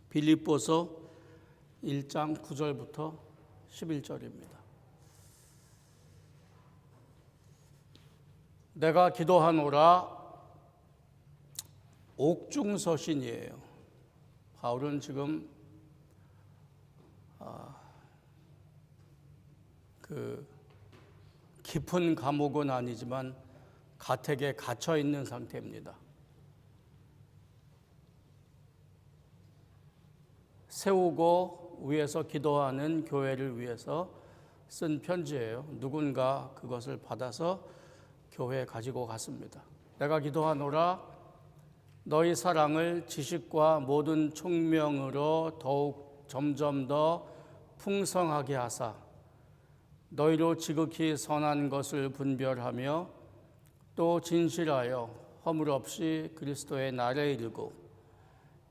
빌립보서 1장 9절부터 11절입니다. 내가 기도하노라. 옥중서신이에요. 바울은 지금 깊은 감옥은 아니지만 가택에 갇혀 있는 상태입니다. 세우고 위해서 기도하는 교회를 위해서 쓴 편지예요. 누군가 그것을 받아서 교회에 가지고 갔습니다. 내가 기도하노라. 너희 사랑을 지식과 모든 총명으로 더욱 점점 더 풍성하게 하사 너희로 지극히 선한 것을 분별하며 또 진실하여 허물 없이 그리스도의 날에 이르고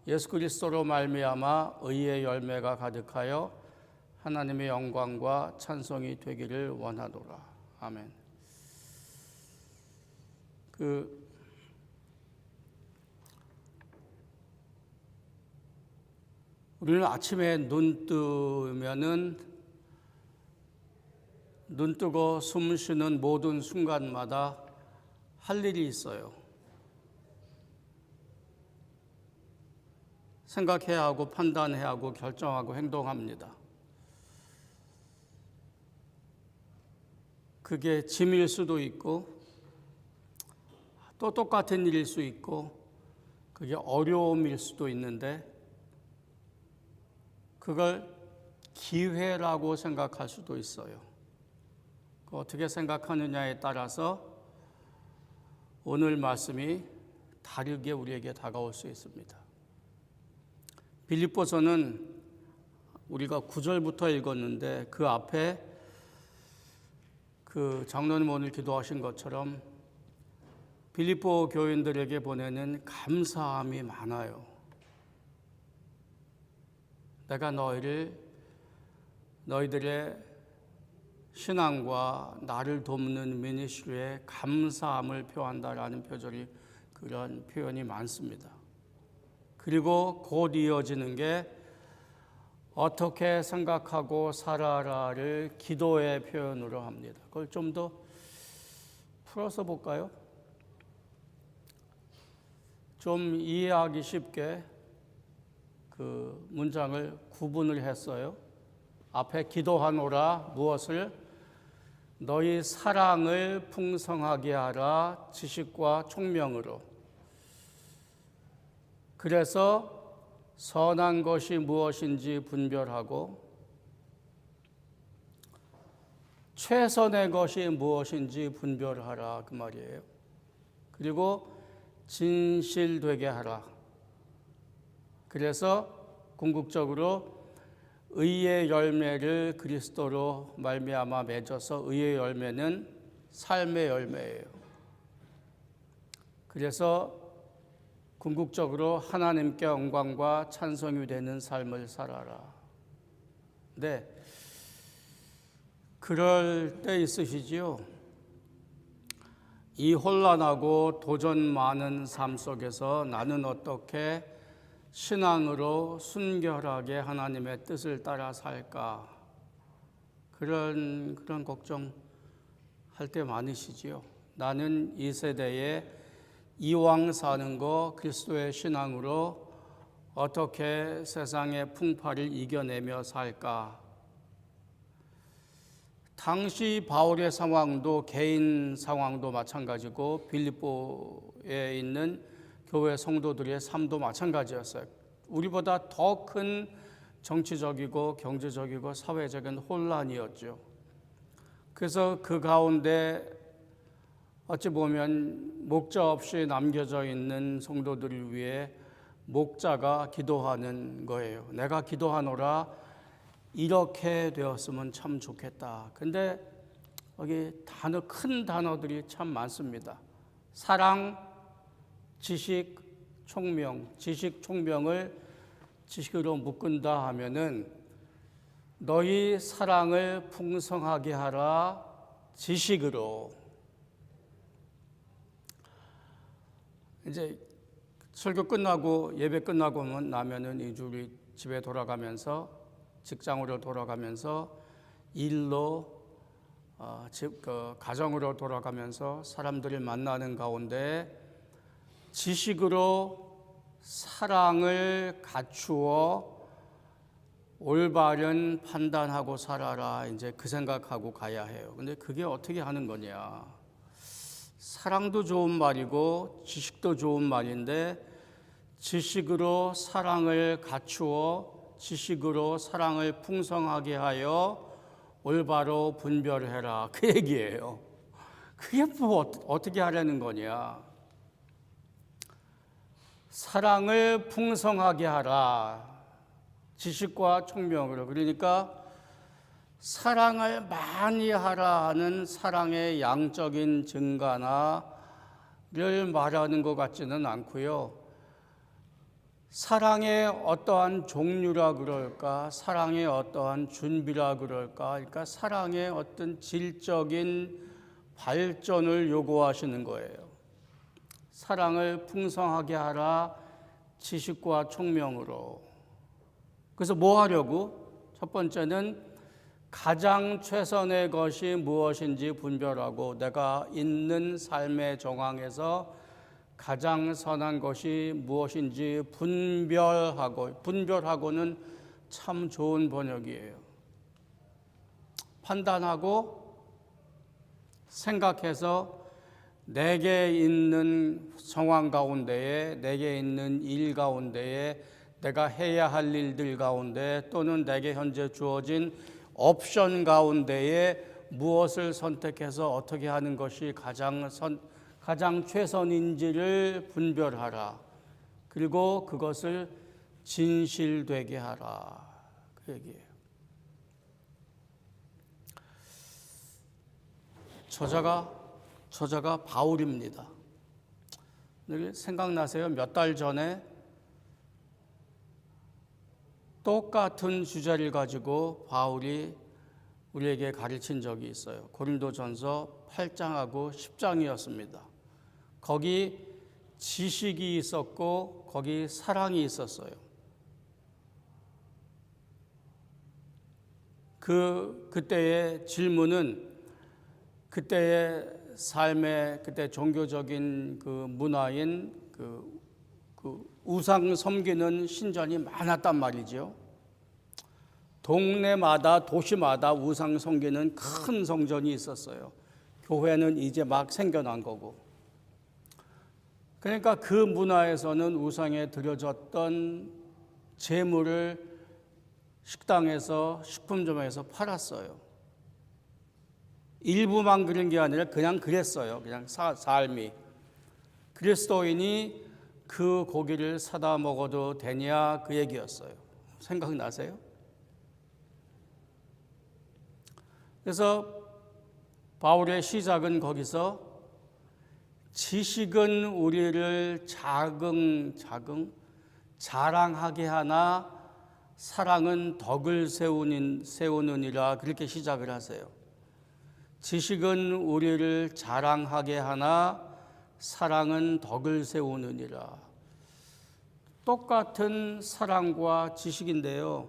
예수 그리스도로 말미암아 의의 열매가 가득하여 하나님의 영광과 찬송이 되기를 원하노라. 아멘. 우리는 아침에 눈 뜨고 숨 쉬는 모든 순간마다 할 일이 있어요. 생각해야 하고 판단해야 하고 결정하고 행동합니다. 그게 짐일 수도 있고 또 똑같은 일일 수 있고 그게 어려움일 수도 있는데 그걸 기회라고 생각할 수도 있어요. 어떻게 생각하느냐에 따라서 오늘 말씀이 다르게 우리에게 다가올 수 있습니다. 빌립보서는 우리가 9절부터 읽었는데 그 앞에 장로님 오늘 기도하신 것처럼 빌립보 교인들에게 보내는 감사함이 많아요. 내가 너희들의 신앙과 나를 돕는 미니스트리에 감사함을 표한다라는 그런 표현이 많습니다. 그리고 곧 이어지는 게 어떻게 생각하고 살아라를 기도의 표현으로 합니다. 그걸 좀 더 풀어서 볼까요? 좀 이해하기 쉽게 그 문장을 구분을 했어요. 앞에 기도하노라. 무엇을? 너희 사랑을 풍성하게 하라. 지식과 총명으로. 그래서 선한 것이 무엇인지 분별하고 최선의 것이 무엇인지 분별하라 그 말이에요. 그리고 진실되게 하라. 그래서 궁극적으로 의의 열매를 그리스도로 말미암아 맺어서 의의 열매는 삶의 열매예요. 그래서 궁극적으로 하나님께 영광과 찬송이 되는 삶을 살아라. 네, 그럴 때 있으시지요. 이 혼란하고 도전 많은 삶 속에서 나는 어떻게 신앙으로 순결하게 하나님의 뜻을 따라 살까? 그런 걱정할 때 많으시지요. 나는 이 세대에 이왕 사는 거 그리스도의 신앙으로 어떻게 세상의 풍파를 이겨내며 살까? 당시 바울의 상황도 개인 상황도 마찬가지고 빌립보에 있는 교회 성도들의 삶도 마찬가지였어요. 우리보다 더 큰 정치적이고 경제적이고 사회적인 혼란이었죠. 그래서 그 가운데 어찌 보면 목자 없이 남겨져 있는 성도들을 위해 목자가 기도하는 거예요. 내가 기도하노라. 이렇게 되었으면 참 좋겠다. 근데 여기 큰 단어들이 참 많습니다. 사랑, 지식, 총명. 지식, 총명을 지식으로 묶은다 하면은 너희 사랑을 풍성하게 하라. 지식으로. 이제 설교 끝나고 예배 끝나고 나면은 이제 우리 집에 돌아가면서 직장으로 돌아가면서 일로 가정으로 돌아가면서 사람들을 만나는 가운데 지식으로 사랑을 갖추어 올바른 판단하고 살아라. 이제 그 생각하고 가야 해요. 근데 그게 어떻게 하는 거냐? 사랑도 좋은 말이고 지식도 좋은 말인데 지식으로 사랑을 갖추어 지식으로 사랑을 풍성하게 하여 올바로 분별해라. 그 얘기예요. 그게 뭐 어떻게 하려는 거냐? 사랑을 풍성하게 하라. 지식과 총명으로. 그러니까 사랑을 많이 하라 하는 사랑의 양적인 증가나를 말하는 것 같지는 않고요. 사랑의 어떠한 종류라 그럴까, 사랑의 어떠한 준비라 그럴까, 그러니까 사랑의 어떤 질적인 발전을 요구하시는 거예요. 사랑을 풍성하게 하라, 지식과 총명으로. 그래서 뭐 하려고? 첫 번째는 가장 최선의 것이 무엇인지 분별하고 내가 있는 삶의 정황에서 가장 선한 것이 무엇인지 분별하고는 참 좋은 번역이에요. 판단하고 생각해서 내게 있는 상황 가운데에, 내게 있는 일 가운데에, 내가 해야 할 일들 가운데 또는 내게 현재 주어진 옵션 가운데에 무엇을 선택해서 어떻게 하는 것이 가장 최선인지를 분별하라. 그리고 그것을 진실되게 하라. 그 얘기예요. 저자가 바울입니다. 생각나세요? 몇 달 전에 똑같은 주제를 가지고 바울이 우리에게 가르친 적이 있어요. 고린도전서 8장하고 10장이었습니다. 거기 지식이 있었고 거기 사랑이 있었어요. 그때의 질문은 그때의 삶의 그때 종교적인 그 문화인 그 우상 섬기는 신전이 많았단 말이죠. 동네마다 도시마다 우상 섬기는 큰 성전이 있었어요. 교회는 이제 막 생겨난 거고. 그러니까 그 문화에서는 우상에 드려졌던 제물을 식당에서 식품점에서 팔았어요. 일부만 그런 게 아니라 그냥 그랬어요. 그냥 삶이. 그리스도인이 그 고기를 사다 먹어도 되냐 그 얘기였어요. 생각나세요? 그래서 바울의 시작은 거기서 지식은 우리를 자랑하게 하나 사랑은 덕을 세우느니라 그렇게 시작을 하세요. 지식은 우리를 자랑하게 하나 사랑은 덕을 세우느니라. 똑같은 사랑과 지식인데요.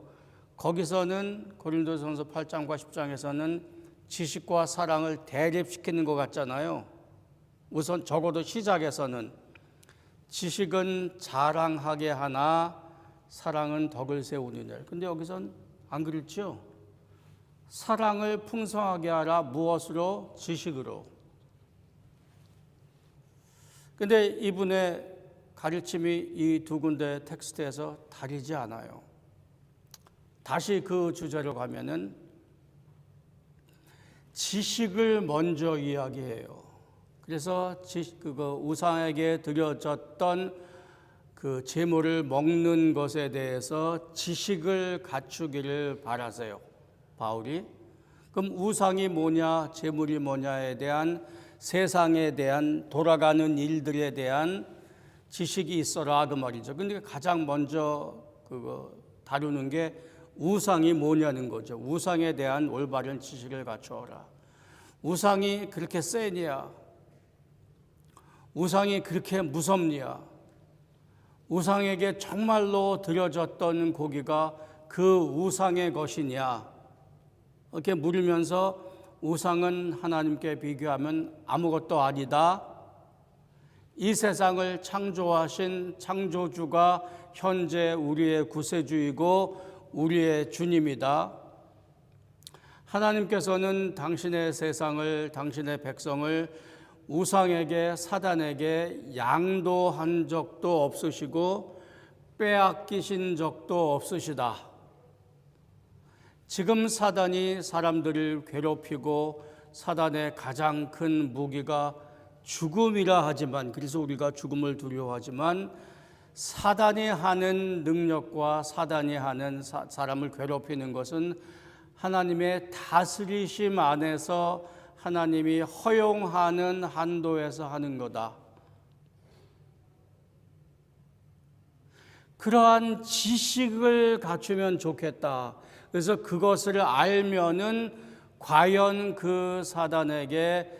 거기서는 고린도전서 8장과 10장에서는 지식과 사랑을 대립시키는 것 같잖아요. 우선 적어도 시작에서는 지식은 자랑하게 하나 사랑은 덕을 세우느니라. 근데 여기선 안 그렇죠? 사랑을 풍성하게 하라. 무엇으로? 지식으로. 근데 이분의 가르침이 이 두 군데 텍스트에서 다르지 않아요. 다시 그 주제로 가면은 지식을 먼저 이야기해요. 그래서 우상에게 드려졌던 그 제물을 먹는 것에 대해서 지식을 갖추기를 바라세요. 바울이. 그럼 우상이 뭐냐, 제물이 뭐냐에 대한 세상에 대한 돌아가는 일들에 대한 지식이 있어라 그 말이죠. 근데 가장 먼저 다루는 게 우상이 뭐냐는 거죠. 우상에 대한 올바른 지식을 갖추어라. 우상이 그렇게 세냐? 우상이 그렇게 무섭냐? 우상에게 정말로 드려졌던 고기가 그 우상의 것이냐? 이렇게 물으면서 우상은 하나님께 비교하면 아무것도 아니다. 이 세상을 창조하신 창조주가 현재 우리의 구세주이고 우리의 주님이다. 하나님께서는 당신의 세상을, 당신의 백성을 우상에게, 사단에게 양도한 적도 없으시고 빼앗기신 적도 없으시다. 지금 사단이 사람들을 괴롭히고 사단의 가장 큰 무기가 죽음이라 하지만, 그래서 우리가 죽음을 두려워하지만, 사단이 하는 능력과 사단이 하는 사람을 괴롭히는 것은 하나님의 다스리심 안에서 하나님이 허용하는 한도에서 하는 거다. 그러한 지식을 갖추면 좋겠다. 그래서 그것을 알면은 과연 그 사단에게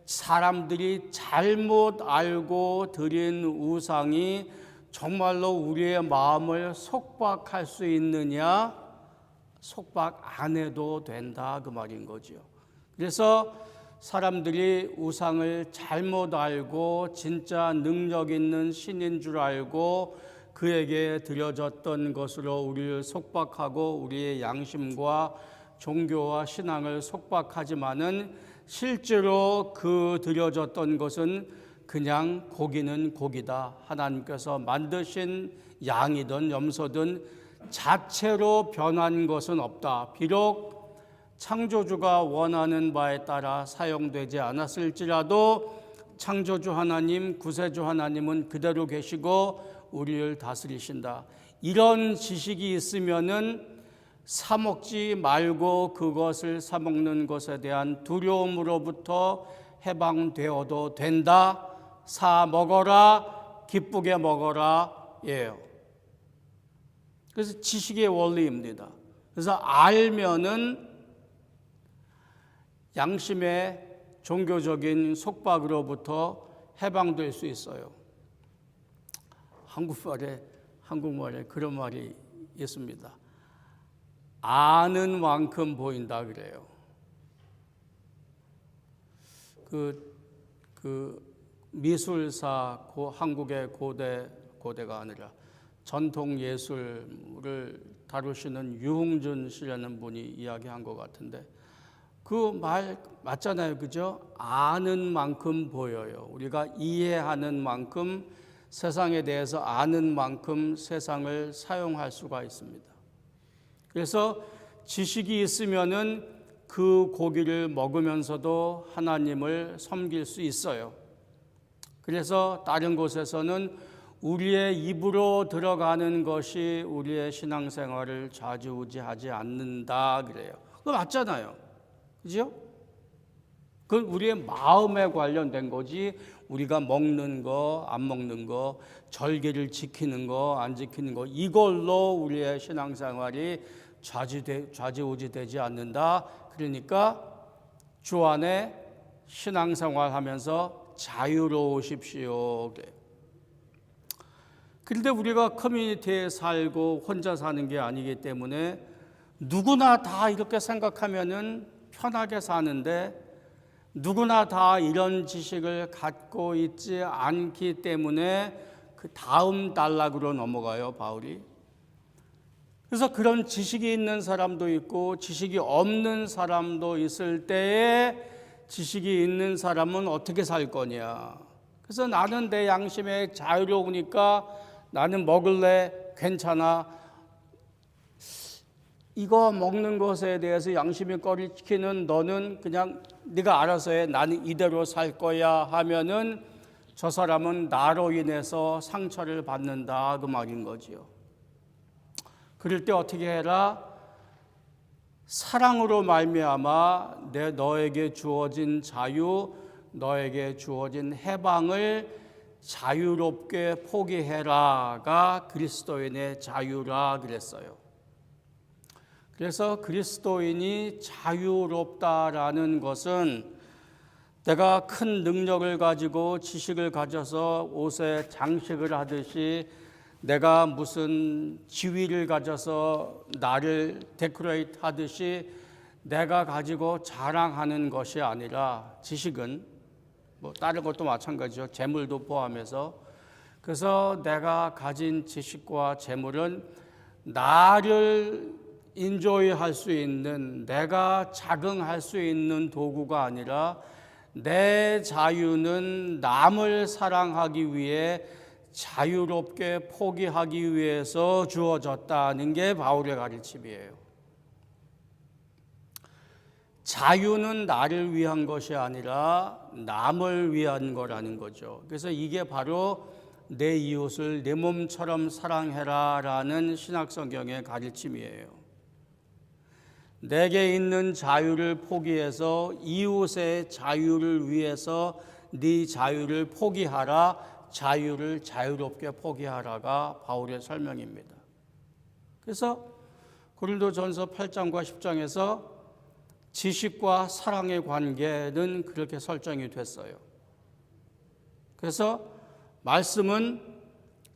사람들이 잘못 알고 드린 우상이 정말로 우리의 마음을 속박할 수 있느냐? 속박 안 해도 된다, 그 말인 거죠. 그래서 사람들이 우상을 잘못 알고 진짜 능력 있는 신인 줄 알고 그에게 드려졌던 것으로 우리를 속박하고 우리의 양심과 종교와 신앙을 속박하지만은 실제로 그 드려졌던 것은 그냥 고기는 고기다. 하나님께서 만드신 양이든 염소든 자체로 변한 것은 없다. 비록 창조주가 원하는 바에 따라 사용되지 않았을지라도 창조주 하나님, 구세주 하나님은 그대로 계시고 우리를 다스리신다. 이런 지식이 있으면은 사 먹지 말고 그것을 사 먹는 것에 대한 두려움으로부터 해방되어도 된다. 사 먹어라, 기쁘게 먹어라, 예요. 그래서 지식의 원리입니다. 그래서 알면은 양심의 종교적인 속박으로부터 해방될 수 있어요. 한국말에 그런 말이 있습니다. 아는 만큼 보인다 그래요. 미술사, 한국의 고대가 아니라 전통 예술을 다루시는 유흥준 씨라는 분이 이야기한 것 같은데 그 말 맞잖아요, 그죠? 아는 만큼 보여요. 우리가 이해하는 만큼, 세상에 대해서 아는 만큼 세상을 사용할 수가 있습니다. 그래서 지식이 있으면은 그 고기를 먹으면서도 하나님을 섬길 수 있어요. 그래서 다른 곳에서는 우리의 입으로 들어가는 것이 우리의 신앙생활을 좌지우지하지 않는다 그래요. 그거 맞잖아요. 그죠? 그건 우리의 마음에 관련된 거지 우리가 먹는 거, 안 먹는 거, 절기를 지키는 거, 안 지키는 거 이걸로 우리의 신앙생활이 좌지우지되지 않는다. 그러니까 주 안에 신앙생활하면서 자유로우십시오. 그런데 우리가 커뮤니티에 살고 혼자 사는 게 아니기 때문에 누구나 다 이렇게 생각하면은 편하게 사는데 누구나 다 이런 지식을 갖고 있지 않기 때문에 그 다음 단락으로 넘어가요, 바울이. 그래서 그런 지식이 있는 사람도 있고 지식이 없는 사람도 있을 때에 지식이 있는 사람은 어떻게 살 거냐. 그래서 나는 내 양심에 자유로우니까 나는 먹을래, 괜찮아. 이거 먹는 것에 대해서 양심이 꺼리키는 너는 그냥 네가 알아서 해. 나는 이대로 살 거야 하면은 저 사람은 나로 인해서 상처를 받는다 그 말인 거지요. 그럴 때 어떻게 해라? 사랑으로 말미암아 너에게 주어진 자유, 너에게 주어진 해방을 자유롭게 포기해라가 그리스도인의 자유라 그랬어요. 그래서 그리스도인이 자유롭다라는 것은 내가 큰 능력을 가지고 지식을 가져서 옷에 장식을 하듯이 내가 무슨 지위를 가져서 나를 데코레이트 하듯이 내가 가지고 자랑하는 것이 아니라 지식은 뭐 다른 것도 마찬가지죠. 재물도 포함해서. 그래서 내가 가진 지식과 재물은 나를 인조이할 수 있는, 내가 자긍할 수 있는 도구가 아니라 내 자유는 남을 사랑하기 위해 자유롭게 포기하기 위해서 주어졌다는 게 바울의 가르침이에요. 자유는 나를 위한 것이 아니라 남을 위한 거라는 거죠. 그래서 이게 바로 내 이웃을 내 몸처럼 사랑해라 라는 신약성경의 가르침이에요. 내게 있는 자유를 포기해서 이웃의 자유를 위해서 네 자유를 포기하라, 자유를 자유롭게 포기하라가 바울의 설명입니다. 그래서 고린도전서 8장과 10장에서 지식과 사랑의 관계는 그렇게 설정이 됐어요. 그래서 말씀은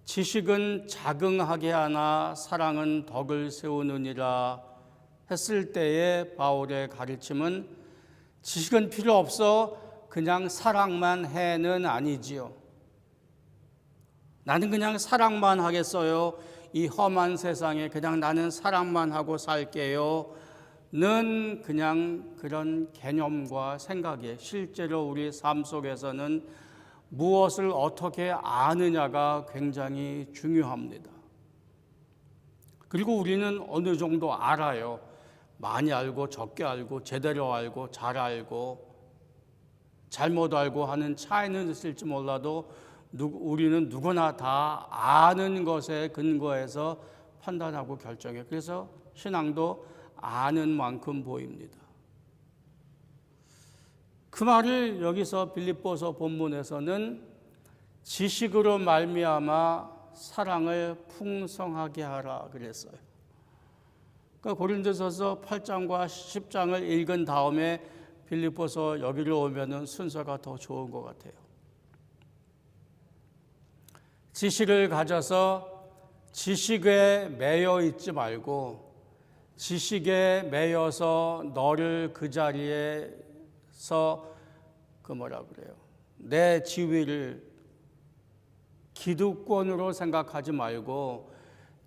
지식은 자긍하게 하나 사랑은 덕을 세우느니라 했을 때의 바울의 가르침은 지식은 필요 없어 그냥 사랑만 해는 아니지요. 나는 그냥 사랑만 하겠어요. 이 험한 세상에 그냥 나는 사랑만 하고 살게요. 는 그냥 그런 개념과 생각이 실제로 우리 삶 속에서는 무엇을 어떻게 아느냐가 굉장히 중요합니다. 그리고 우리는 어느 정도 알아요. 많이 알고 적게 알고 제대로 알고 잘 알고 잘못 알고 하는 차이는 있을지 몰라도 우리는 누구나 다 아는 것에 근거해서 판단하고 결정해요. 그래서 신앙도 아는 만큼 보입니다. 그 말을 여기서 빌립보서 본문에서는 지식으로 말미암아 사랑을 풍성하게 하라 그랬어요. 그러니까 고린도전서 8장과 10장을 읽은 다음에 빌립보서 여기로 오면은 순서가 더 좋은 것 같아요. 지식을 가져서 지식에 매여 있지 말고 지식에 매여서 너를 그 자리에서 내 지위를 기득권으로 생각하지 말고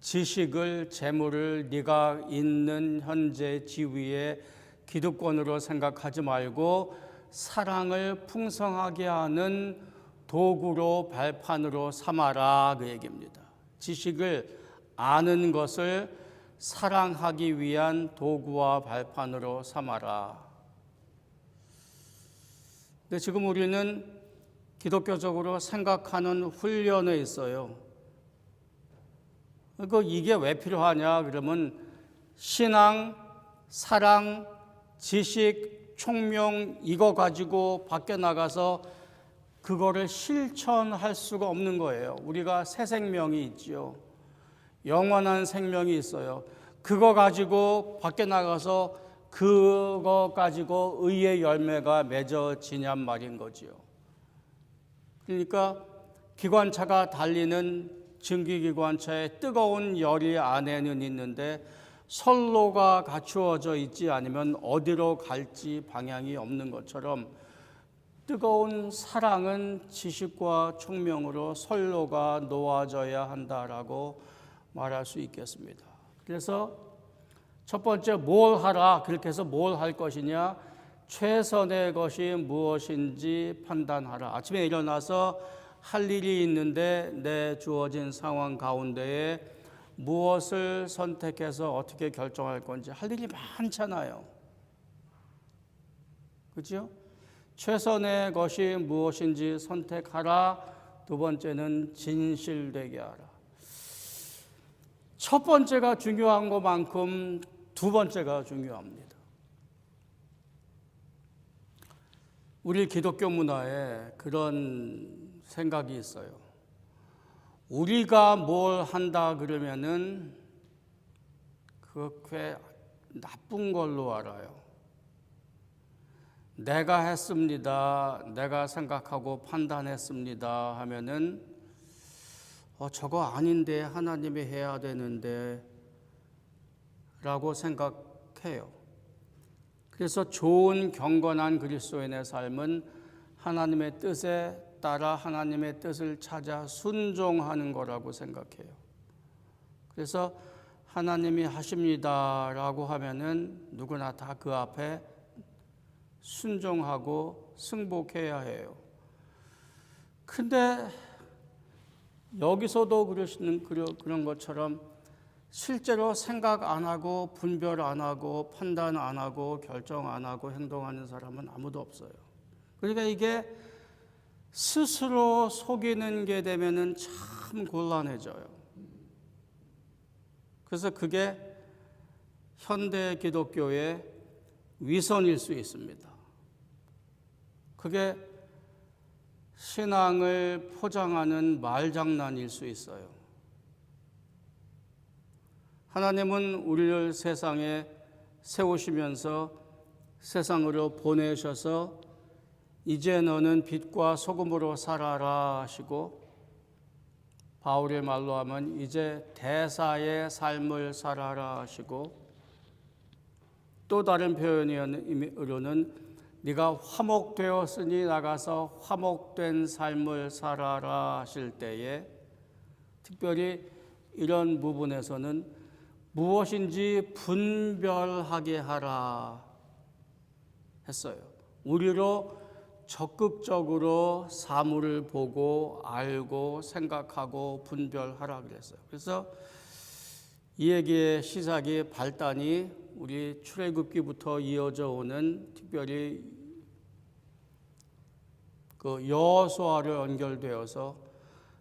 지식을 재물을 네가 있는 현재 지위의 기득권으로 생각하지 말고 사랑을 풍성하게 하는 도구로 발판으로 삼아라 그 얘기입니다. 지식을 아는 것을 사랑하기 위한 도구와 발판으로 삼아라. 근데 지금 우리는 기독교적으로 생각하는 훈련에 있어요. 이게 왜 필요하냐 그러면 신앙, 사랑, 지식, 총명 이거 가지고 밖에 나가서 그거를 실천할 수가 없는 거예요. 우리가 새 생명이 있지요. 영원한 생명이 있어요. 그거 가지고 밖에 나가서 그거 가지고 의의 열매가 맺어지냔 말인 거지요. 그러니까 기관차가 달리는 증기기관차의 뜨거운 열이 안에는 있는데 선로가 갖추어져 있지 않으면 어디로 갈지 방향이 없는 것처럼 뜨거운 사랑은 지식과 총명으로 선로가 놓아져야 한다라고 말할 수 있겠습니다. 그래서 첫 번째 뭘 하라 그렇게 해서 뭘 할 것이냐 최선의 것이 무엇인지 판단하라. 아침에 일어나서 할 일이 있는데 내 주어진 상황 가운데에 무엇을 선택해서 어떻게 결정할 건지 할 일이 많잖아요. 그렇죠? 최선의 것이 무엇인지 선택하라. 두 번째는 진실되게 하라. 첫 번째가 중요한 것만큼 두 번째가 중요합니다. 우리 기독교 문화에 그런 생각이 있어요. 우리가 뭘 한다 그러면은 그게 나쁜 걸로 알아요. 내가 했습니다. 내가 생각하고 판단했습니다. 하면은 저거 아닌데 하나님이 해야 되는데 라고 생각해요. 그래서 좋은 경건한 그리스도인의 삶은 하나님의 뜻에 따라 하나님의 뜻을 찾아 순종하는 거라고 생각해요. 그래서 하나님이 하십니다라고 하면은 누구나 다 그 앞에 순종하고 승복해야 해요. 근데 여기서도 그런 것처럼 실제로 생각 안 하고 분별 안 하고 판단 안 하고 결정 안 하고 행동하는 사람은 아무도 없어요. 그러니까 이게 스스로 속이는 게 되면은 참 곤란해져요. 그래서 그게 현대 기독교의 위선일 수 있습니다. 그게 신앙을 포장하는 말장난일 수 있어요. 하나님은 우리를 세상에 세우시면서 세상으로 보내셔서 이제 너는 빛과 소금으로 살아라 하시고, 바울의 말로 하면 이제 대사의 삶을 살아라 하시고, 또 다른 표현으로는 네가 화목되었으니 나가서 화목된 삶을 살아라 하실 때에, 특별히 이런 부분에서는 무엇인지 분별하게 하라 했어요. 우리로 적극적으로 사물을 보고 알고 생각하고 분별하라 그랬어요. 그래서 이 얘기의 시작이 발단이 우리 출애굽기부터 이어져 오는 특별히 그 여호수아로 연결되어서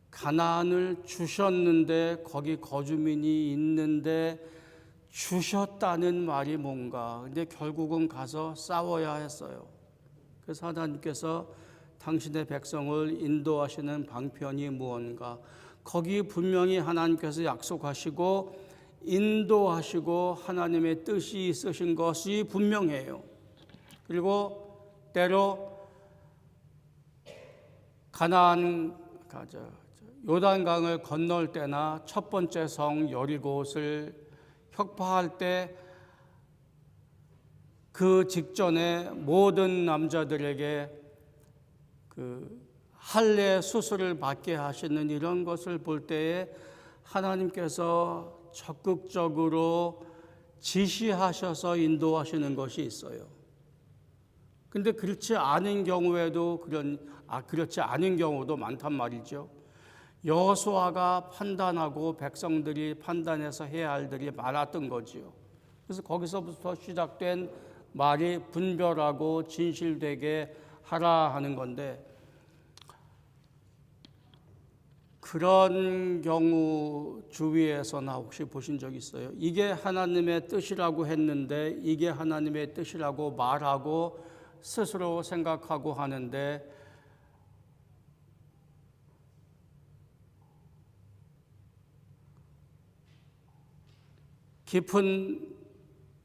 가나안을 주셨는데 거기 거주민이 있는데 주셨다는 말이 뭔가. 근데 결국은 가서 싸워야 했어요. 그래서 하나님께서 당신의 백성을 인도하시는 방편이 무언가. 거기 분명히 하나님께서 약속하시고 인도하시고 하나님의 뜻이 있으신 것이 분명해요. 그리고 때로 가나안 요단강을 건널 때나 첫 번째 성 여리고를 혁파할 때 그 직전에 모든 남자들에게 그 할례 수술을 받게 하시는 이런 것을 볼 때에 하나님께서 적극적으로 지시하셔서 인도하시는 것이 있어요. 근데 그렇지 않은 경우에도 그렇지 않은 경우도 많단 말이죠. 여호수아가 판단하고 백성들이 판단해서 해야 할 일이 많았던 거지요. 그래서 거기서부터 시작된 말이 분별하고 진실되게 하라 하는 건데, 그런 경우 주위에서나 혹시 보신 적 있어요? 이게 하나님의 뜻이라고 했는데 이게 하나님의 뜻이라고 말하고 스스로 생각하고 하는데 깊은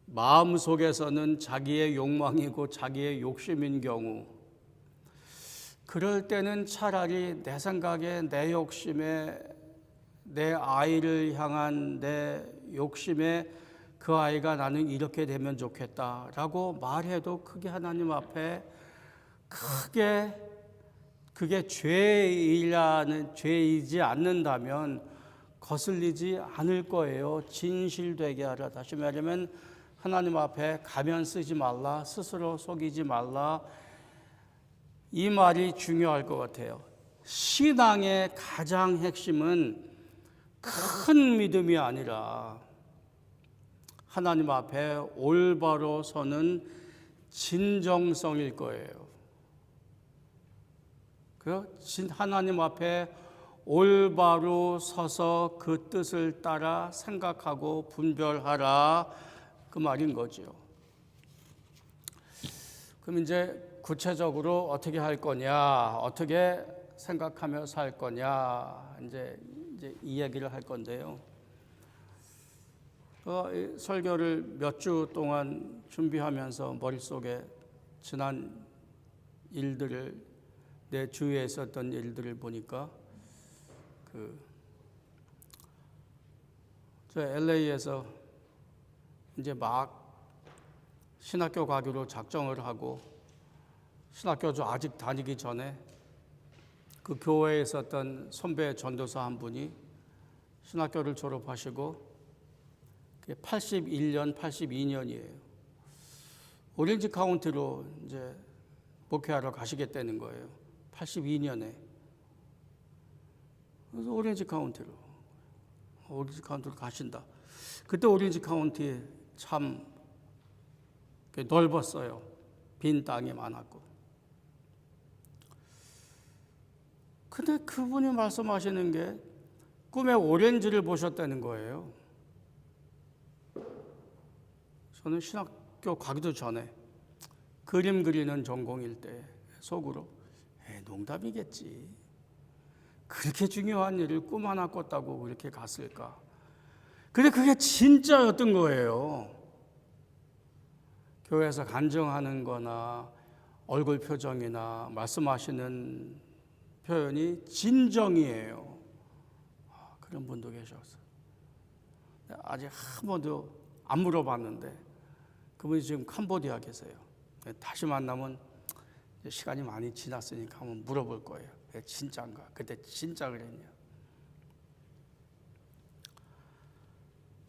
마음 속에서는 자기의 욕망이고 자기의 욕심인 경우, 그럴 때는 차라리 내 생각에 내 욕심에 내 아이를 향한 내 욕심에 그 아이가 나는 이렇게 되면 좋겠다라고 말해도 그게 하나님 앞에 크게 그게 죄이지 않는다면 거슬리지 않을 거예요. 진실되게 하라. 다시 말하면 하나님 앞에 가면 쓰지 말라, 스스로 속이지 말라. 이 말이 중요할 것 같아요. 신앙의 가장 핵심은 큰 믿음이 아니라 하나님 앞에 올바로 서는 진정성일 거예요. 하나님 앞에 올바로 서서 그 뜻을 따라 생각하고 분별하라, 그 말인 거죠. 그럼 이제 구체적으로 어떻게 할 거냐, 어떻게 생각하며 살 거냐, 이제 이 얘기를 할 건데요. 설교를 몇 주 동안 준비하면서 머릿속에 지난 일들을, 내 주위에 있었던 일들을 보니까 저 LA에서 이제 막 신학교 가기로 작정을 하고 신학교 아직 다니기 전에 그 교회에 있었던 선배 전도사 한 분이 신학교를 졸업하시고 81년, 82년이에요. 오렌지 카운티로 이제 목회하러 가시겠다는 거예요. 82년에. 그래서 오렌지 카운티로 가신다. 그때 오렌지 카운티 참 넓었어요. 빈 땅이 많았고. 근데 그분이 말씀하시는 게 꿈에 오렌지를 보셨다는 거예요. 저는 신학교 가기도 전에 그림 그리는 전공일 때 속으로 농담이겠지. 그렇게 중요한 일을 꿈 하나 꿨다고 그렇게 갔을까. 근데 그게 진짜였던 거예요. 교회에서 간증하는 거나 얼굴 표정이나 말씀하시는 표현이 진정이에요. 그런 분도 계셨어요. 아직 한 번도 안 물어봤는데 그분이 지금 캄보디아 계세요. 다시 만나면 시간이 많이 지났으니까 한번 물어볼 거예요. 진짜인가? 그때 진짜 그랬냐?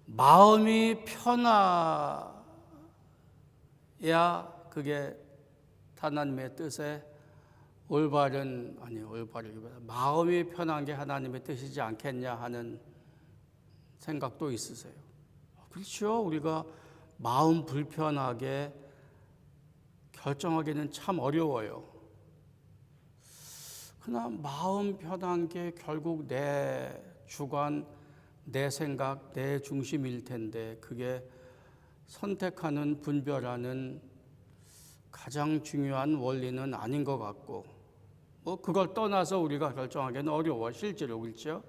마음이 편해야 그게 하나님의 뜻에 올바르기보다 마음이 편한 게 하나님의 뜻이지 않겠냐 하는 생각도 있으세요. 그렇죠. 우리가 마음 불편하게 결정하기는 참 어려워요. 그러나 마음 편한 게 결국 내 주관, 내 생각, 내 중심일 텐데 그게 선택하는, 분별하는 가장 중요한 원리는 아닌 것 같고 그걸 떠나서 우리가 결정하기는 어려워. 실제로 그렇죠?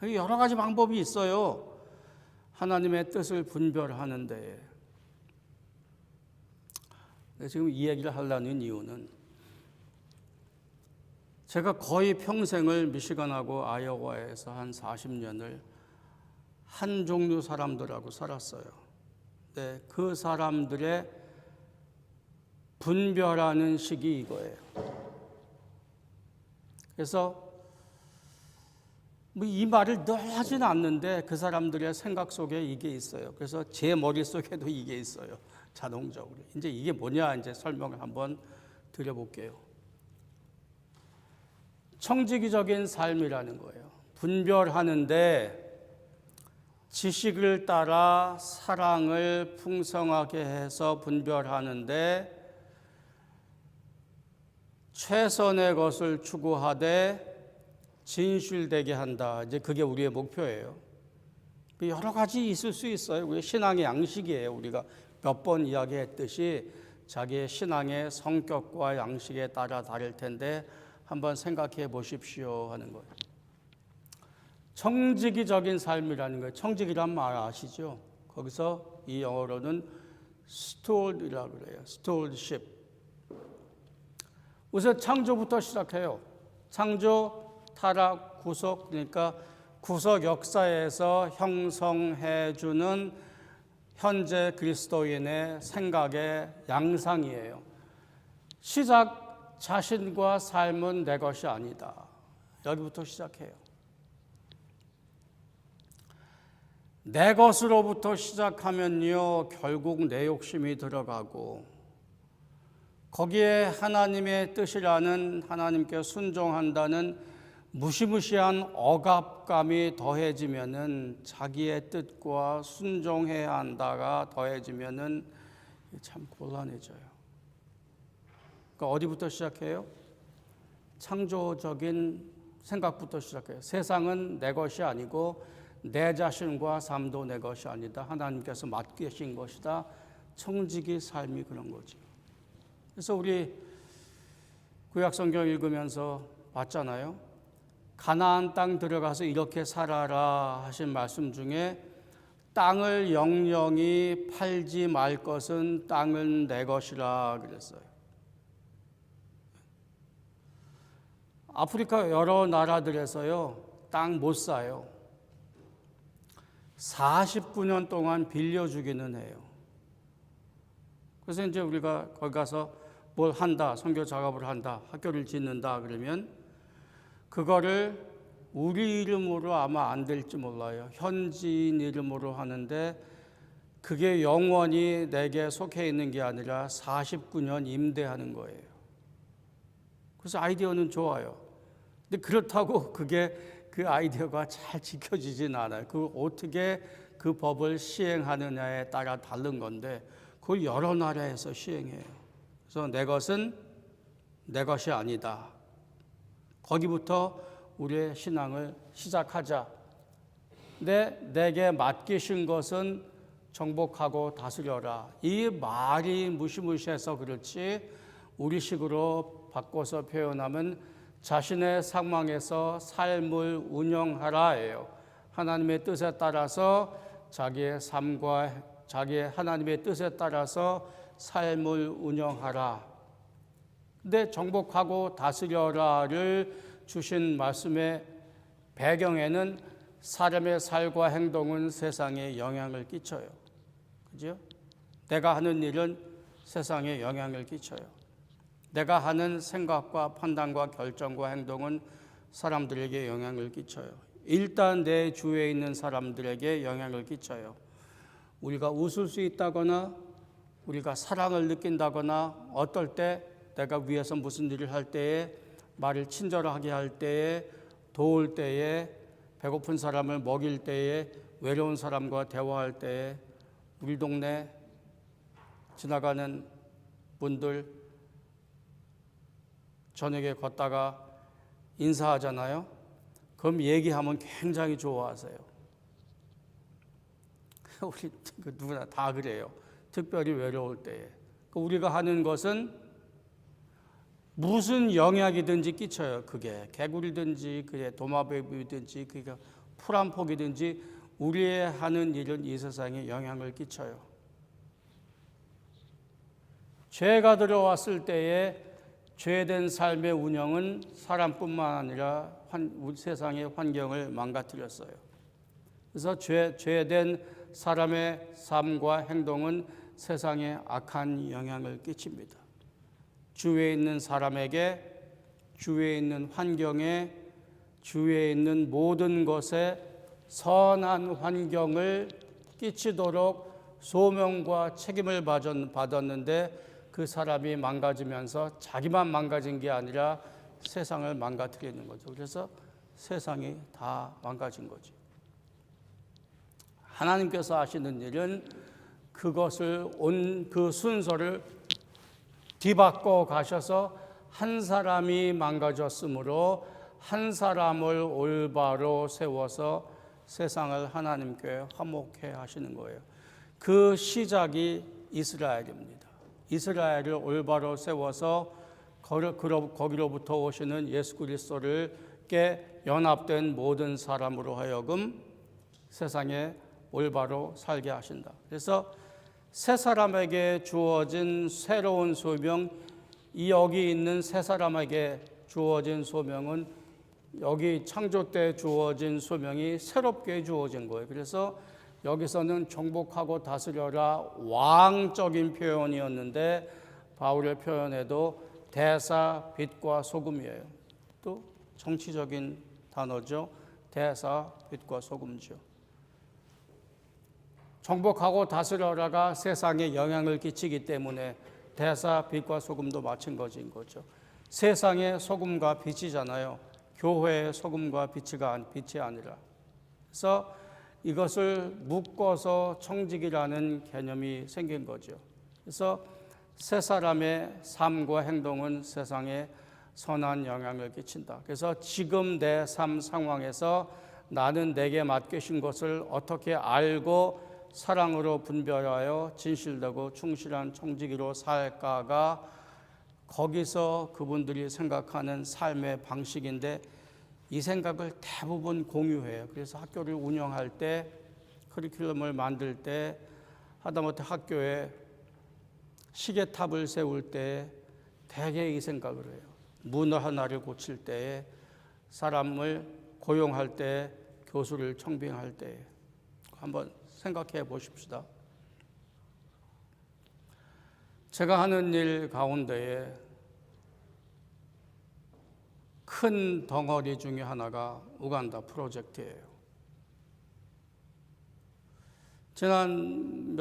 여러 가지 방법이 있어요. 하나님의 뜻을 분별하는 데에. 지금 이 얘기를 하려는 이유는 제가 거의 평생을 미시간하고 아이오와에서 한 40년을 한 종류 사람들하고 살았어요. 네, 그 사람들의 분별하는 식이 이거예요. 그래서 이 말을 늘 하지는 않는데 그 사람들의 생각 속에 이게 있어요. 그래서 제 머릿속에도 이게 있어요. 자동적으로. 이제 이게 뭐냐 이제 설명을 한번 드려볼게요. 청지기적인 삶이라는 거예요. 분별하는데 지식을 따라 사랑을 풍성하게 해서 분별하는데 최선의 것을 추구하되 진실되게 한다. 이제 그게 우리의 목표예요. 여러 가지 있을 수 있어요. 우리 신앙의 양식이에요. 우리가 몇 번 이야기했듯이 자기의 신앙의 성격과 양식에 따라 다를 텐데 한번 생각해 보십시오 하는 거예요. 청지기적인 삶이라는 거예요. 청지기란 말 아시죠? 거기서 이 영어로는 steward이라고 그래요. stewardship. 우선 창조부터 시작해요. 창조, 타락, 구속, 그러니까 구속 역사에서 형성해주는 현재 그리스도인의 생각의 양상이에요. 시작, 자신과 삶은 내 것이 아니다. 여기부터 시작해요. 내 것으로부터 시작하면요, 결국 내 욕심이 들어가고 거기에 하나님의 뜻이라는 하나님께 순종한다는 무시무시한 억압감이 더해지면은 자기의 뜻과 순종해야 한다가 더해지면은 참 곤란해져요. 그러니까 어디부터 시작해요? 창조적인 생각부터 시작해요. 세상은 내 것이 아니고 내 자신과 삶도 내 것이 아니다. 하나님께서 맡기신 것이다. 청지기 삶이 그런 거지. 그래서 우리 구약성경 읽으면서 봤잖아요. 가나안 땅 들어가서 이렇게 살아라 하신 말씀 중에 땅을 영영이 팔지 말 것은 땅은 내 것이라 그랬어요. 아프리카 여러 나라들에서요, 땅 못 사요. 49년 동안 빌려주기는 해요. 그래서 이제 우리가 거기 가서 뭘 한다, 선교 작업을 한다, 학교를 짓는다 그러면 그거를 우리 이름으로 아마 안 될지 몰라요. 현지인 이름으로 하는데 그게 영원히 내게 속해 있는 게 아니라 49년 임대하는 거예요. 그래서 아이디어는 좋아요. 근데 그렇다고 그게 그 아이디어가 잘 지켜지진 않아요. 그 어떻게 그 법을 시행하느냐에 따라 다른 건데 그걸 여러 나라에서 시행해요. 그래서 내 것은 내 것이 아니다. 거기부터 우리의 신앙을 시작하자. 내게 맡기신 것은 정복하고 다스려라. 이 말이 무시무시해서 그렇지 우리식으로 바꿔서 표현하면 자신의 상황에서 삶을 운영하라예요. 하나님의 뜻에 따라서 자기의 삶과 자기의 하나님의 뜻에 따라서 삶을 운영하라. 근데 정복하고 다스려라를 주신 말씀의 배경에는 사람의 삶과 행동은 세상에 영향을 끼쳐요. 그죠? 내가 하는 일은 세상에 영향을 끼쳐요. 내가 하는 생각과 판단과 결정과 행동은 사람들에게 영향을 끼쳐요. 일단 내 주위에 있는 사람들에게 영향을 끼쳐요. 우리가 웃을 수 있다거나 우리가 사랑을 느낀다거나 어떨 때 내가 위에서 무슨 일을 할 때에 말을 친절하게 할 때에 도울 때에 배고픈 사람을 먹일 때에 외로운 사람과 대화할 때에 우리 동네 지나가는 분들 저녁에 걷다가 인사하잖아요. 그럼 얘기하면 굉장히 좋아하세요. 우리 누구나 다 그래요. 특별히 외로울 때에. 우리가 하는 것은 무슨 영향이든지 끼쳐요. 그게 개구리든지 그게 도마뱀이든지 그게 풀 한 폭이든지 우리의 하는 일은 이 세상에 영향을 끼쳐요. 죄가 들어왔을 때에 죄된 삶의 운영은 사람뿐만 아니라 우리 세상의 환경을 망가뜨렸어요. 그래서 죄된 사람의 삶과 행동은 세상에 악한 영향을 끼칩니다. 주위에 있는 사람에게, 주위에 있는 환경에, 주위에 있는 모든 것에 선한 환경을 끼치도록 소명과 책임을 받았는데 그 사람이 망가지면서 자기만 망가진 게 아니라 세상을 망가뜨리는 거죠. 그래서 세상이 다 망가진 거죠. 하나님께서 하시는 일은 그것을 그 순서를 뒤바꿔 가셔서 한 사람이 망가졌으므로 한 사람을 올바로 세워서 세상을 하나님께 화목해 하시는 거예요. 그 시작이 이스라엘입니다. 이스라엘을 올바로 세워서 거기로부터 오시는 예수 그리스도를께 연합된 모든 사람으로 하여금 세상에 올바로 살게 하신다. 그래서 새 사람에게 주어진 새로운 소명, 여기 있는 새 사람에게 주어진 소명은 여기 창조 때 주어진 소명이 새롭게 주어진 거예요. 그래서 여기서는 정복하고 다스려라 왕적인 표현이었는데 바울의 표현에도 대사, 빛과 소금이에요. 또 정치적인 단어죠. 대사, 빛과 소금이죠. 정복하고 다스려라가 세상에 영향을 끼치기 때문에 대사, 빛과 소금도 마찬가지인 거죠. 세상의 소금과 빛이잖아요. 교회의 소금과 빛이 아니라. 그래서 이것을 묶어서 청직이라는 개념이 생긴 거죠. 그래서 새 사람의 삶과 행동은 세상에 선한 영향을 끼친다. 그래서 지금 내 삶 상황에서 나는 내게 맡기신 것을 어떻게 알고 사랑으로 분별하여 진실되고 충실한 청지기로 살까가 거기서 그분들이 생각하는 삶의 방식인데 이 생각을 대부분 공유해요. 그래서 학교를 운영할 때 커리큘럼을 만들 때 하다못해 학교에 시계탑을 세울 때 대개 이 생각을 해요. 문 하나를 고칠 때에, 사람을 고용할 때, 교수를 청빙할 때 한번 생각해 보십시다. 제가 하는 일 가운데에 큰 덩어리 중에 하나가 우간다 프로젝트예요. 지난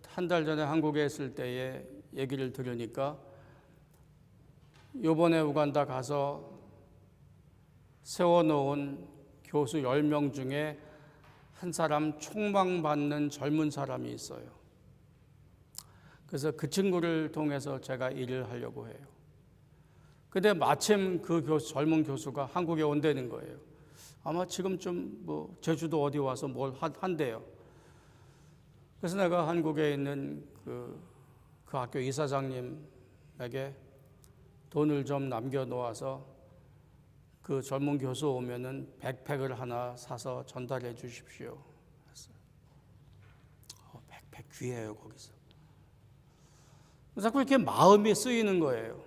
한 달 전에 한국에 있을 때에 얘기를 들으니까 요번에 우간다 가서 세워놓은 교수 10명 중에 한 사람 총망받는 젊은 사람이 있어요. 그래서 그 친구를 통해서 제가 일을 하려고 해요. 근데 마침 그 젊은 교수가 한국에 온다는 거예요. 아마 지금쯤 제주도 어디 와서 뭘 한대요. 그래서 내가 한국에 있는 그 학교 이사장님에게 돈을 좀 남겨놓아서 그 젊은 교수 오면은 백팩을 하나 사서 전달해 주십시오. 했어요. 백팩 귀해요, 거기서. 자꾸 이렇게 마음이 쓰이는 거예요.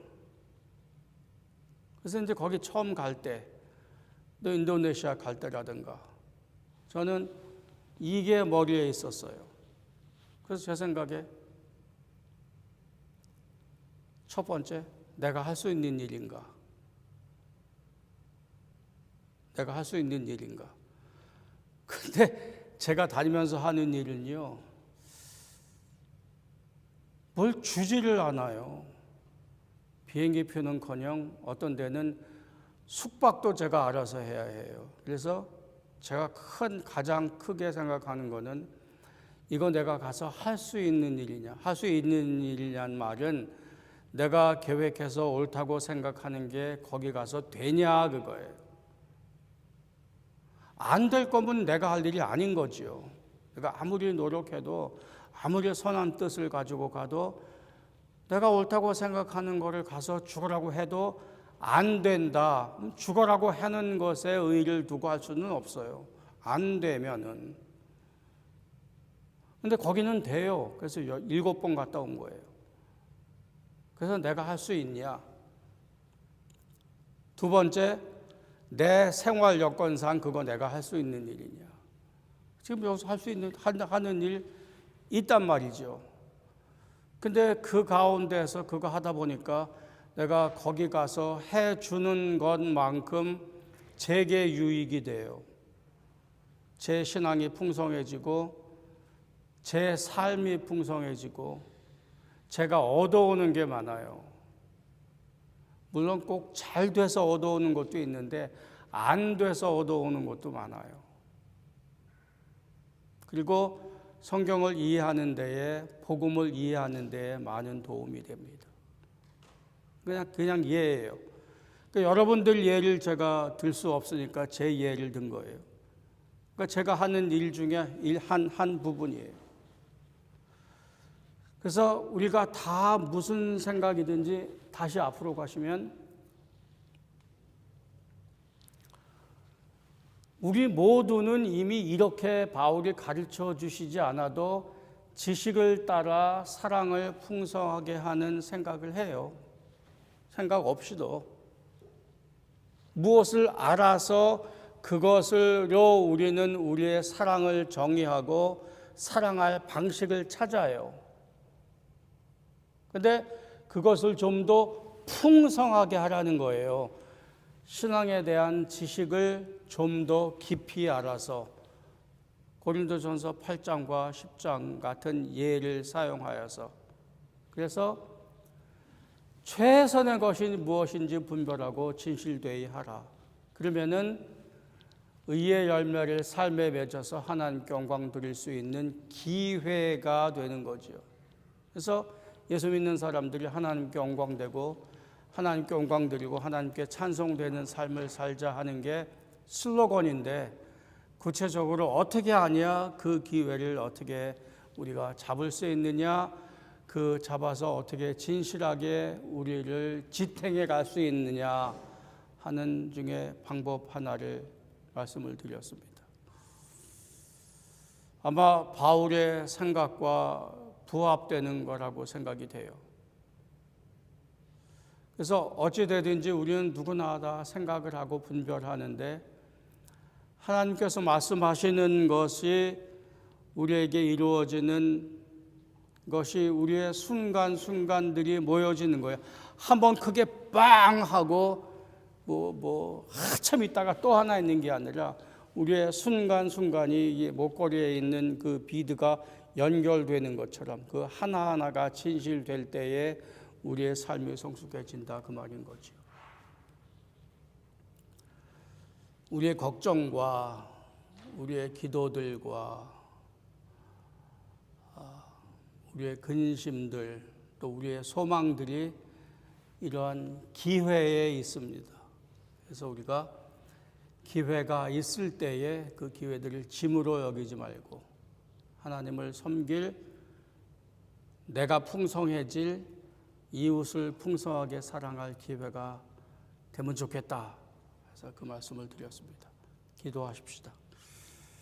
그래서 이제 거기 처음 갈 때, 또 인도네시아 갈 때라든가, 저는 이게 머리에 있었어요. 그래서 제 생각에 첫 번째, 내가 할 수 있는 일인가? 내가 할 수 있는 일인가? 근데 제가 다니면서 하는 일은요, 뭘 주지를 않아요. 비행기 표는커녕 어떤 데는 숙박도 제가 알아서 해야 해요. 그래서 제가 가장 크게 생각하는 거는, 이거 내가 가서 할 수 있는 일이냐? 할 수 있는 일이냐는 말은 내가 계획해서 옳다고 생각하는 게 거기 가서 되냐, 그거예요. 안 될 거면 내가 할 일이 아닌 거지요. 내가 아무리 노력해도, 아무리 선한 뜻을 가지고 가도, 내가 옳다고 생각하는 거를 가서 죽으라고 해도 안 된다. 죽으라고 하는 것에 의의를 두고 할 수는 없어요. 안 되면은. 근데 거기는 돼요. 그래서 7번 갔다 온 거예요. 그래서 내가 할 수 있냐? 두 번째, 내 생활 여건상 그거 내가 할 수 있는 일이냐? 지금 여기서 할 수 있는, 하는 일 있단 말이죠. 근데 그 가운데서 그거 하다 보니까 내가 거기 가서 해주는 것만큼 제게 유익이 돼요. 제 신앙이 풍성해지고, 제 삶이 풍성해지고, 제가 얻어오는 게 많아요. 물론 꼭 잘 돼서 얻어오는 것도 있는데 안 돼서 얻어오는 것도 많아요. 그리고 성경을 이해하는 데에, 복음을 이해하는 데에 많은 도움이 됩니다. 그냥 예예요. 그러니까 여러분들 예를 제가 들 수 없으니까 제 예를 든 거예요. 그러니까 제가 하는 일 중에 한 부분이에요. 그래서 우리가 다 무슨 생각이든지 다시 앞으로 가시면, 우리 모두는 이미 이렇게 바울이 가르쳐 주시지 않아도 지식을 따라 사랑을 풍성하게 하는 생각을 해요. 생각 없이도. 무엇을 알아서 그것으로 우리는 우리의 사랑을 정의하고 사랑할 방식을 찾아요. 근데 그것을 좀 더 풍성하게 하라는 거예요. 신앙에 대한 지식을 좀 더 깊이 알아서 고린도전서 8장과 10장 같은 예를 사용하여서, 그래서 최선의 것이 무엇인지 분별하고 진실되이 하라. 그러면은 의의 열매를 삶에 맺어서 하나님께 영광 드릴 수 있는 기회가 되는 거죠. 그래서 예수 믿는 사람들이 하나님께 영광되고, 하나님께 영광 드리고 하나님께 찬송되는 삶을 살자 하는 게 슬로건인데, 구체적으로 어떻게 하냐, 그 기회를 어떻게 우리가 잡을 수 있느냐, 그 잡아서 어떻게 진실하게 우리를 지탱해 갈 수 있느냐 하는 중에 방법 하나를 말씀을 드렸습니다. 아마 바울의 생각과 부합되는 거라고 생각이 돼요. 그래서 어찌되든지 우리는 누구나 다 생각을 하고 분별하는데 하나님께서 말씀하시는 것이 우리에게 이루어지는 것이 우리의 순간순간들이 모여지는 거예요. 한번 크게 빵 하고 한참 있다가 또 하나 있는 게 아니라 우리의 순간순간이 목걸이에 있는 그 비드가 연결되는 것처럼 그 하나하나가 진실될 때에 우리의 삶이 성숙해진다 그 말인 거죠. 우리의 걱정과 우리의 기도들과 우리의 근심들 또 우리의 소망들이 이러한 기회에 있습니다. 그래서 우리가 기회가 있을 때에 그 기회들을 짐으로 여기지 말고 하나님을 섬길, 내가 풍성해질, 이웃을 풍성하게 사랑할 기회가 되면 좋겠다. 그래서 그 말씀을 드렸습니다. 기도하십시다.